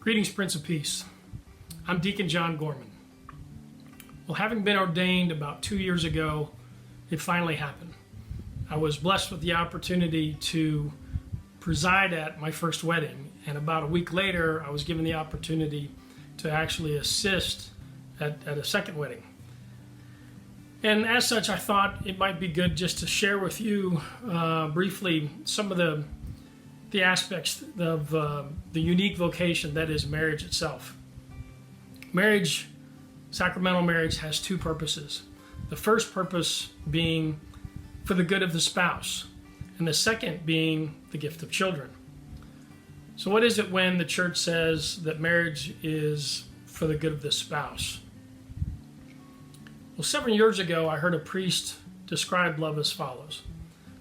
Greetings, Prince of Peace. I'm Deacon John Gorman. Well, having been ordained about 2 years ago, it finally happened. I was blessed with the opportunity to preside at my first wedding, and about a week later, I was given the opportunity to actually assist at a second wedding. And as such, I thought it might be good just to share with you briefly some of the aspects of the unique vocation that is marriage itself. Marriage, sacramental marriage, has two purposes. The first purpose being for the good of the spouse, and the second being the gift of children. So what is it when the church says that marriage is for the good of the spouse? Well, several years ago, I heard a priest describe love as follows: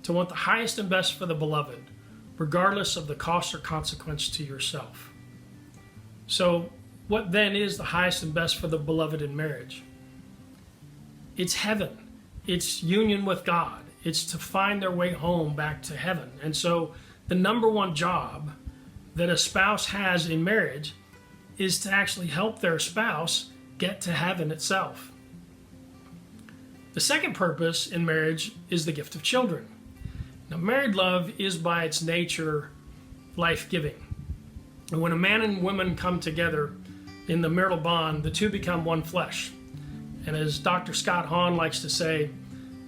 to want the highest and best for the beloved, regardless of the cost or consequence to yourself. So what then is the highest and best for the beloved in marriage? It's heaven. It's union with God. It's to find their way home back to heaven. And so the number one job that a spouse has in marriage is to actually help their spouse get to heaven itself. The second purpose in marriage is the gift of children. Now, married love is by its nature life-giving. And when a man and woman come together in the marital bond, the two become one flesh. And as Dr. Scott Hahn likes to say,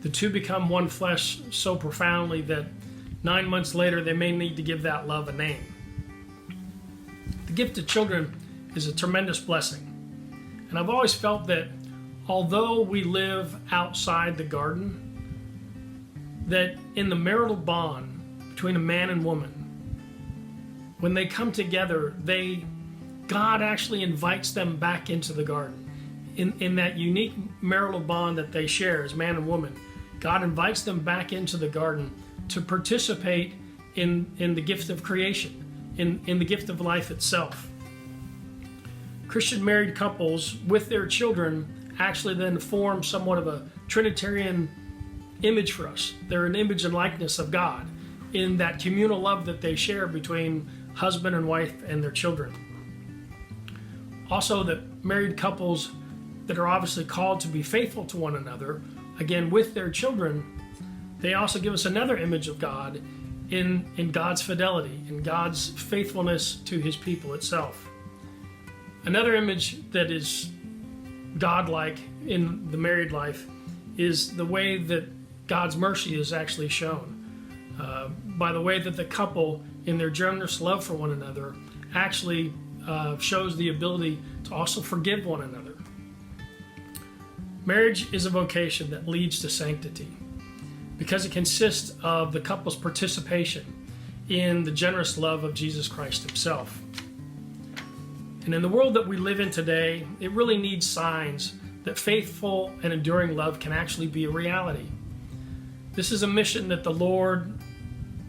the two become one flesh so profoundly that 9 months later they may need to give that love a name. The gift of children is a tremendous blessing. And I've always felt that although we live outside the garden, that in the marital bond between a man and woman, when they come together, God actually invites them back into the garden. In that unique marital bond that they share as man and woman, God invites them back into the garden to participate in the gift of creation, in the gift of life itself. Christian married couples with their children actually then form somewhat of a Trinitarian image for us. They're an image and likeness of God in that communal love that they share between husband and wife and their children. Also, that married couples that are obviously called to be faithful to one another, again with their children, they also give us another image of God in God's fidelity, in God's faithfulness to his people itself. Another image that is God-like in the married life is the way that God's mercy is actually shown by the way that the couple, in their generous love for one another, actually shows the ability to also forgive one another. Marriage is a vocation that leads to sanctity because it consists of the couple's participation in the generous love of Jesus Christ himself. And in the world that we live in today, it really needs signs that faithful and enduring love can actually be a reality. This is a mission that the Lord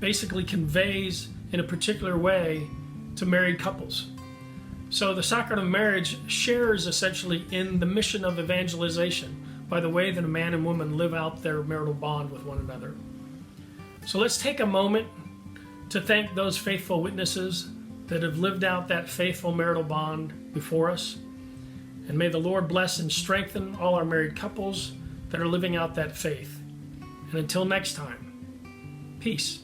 basically conveys in a particular way to married couples. So the sacrament of marriage shares essentially in the mission of evangelization by the way that a man and woman live out their marital bond with one another. So let's take a moment to thank those faithful witnesses that have lived out that faithful marital bond before us. And may the Lord bless and strengthen all our married couples that are living out that faith. And until next time, peace.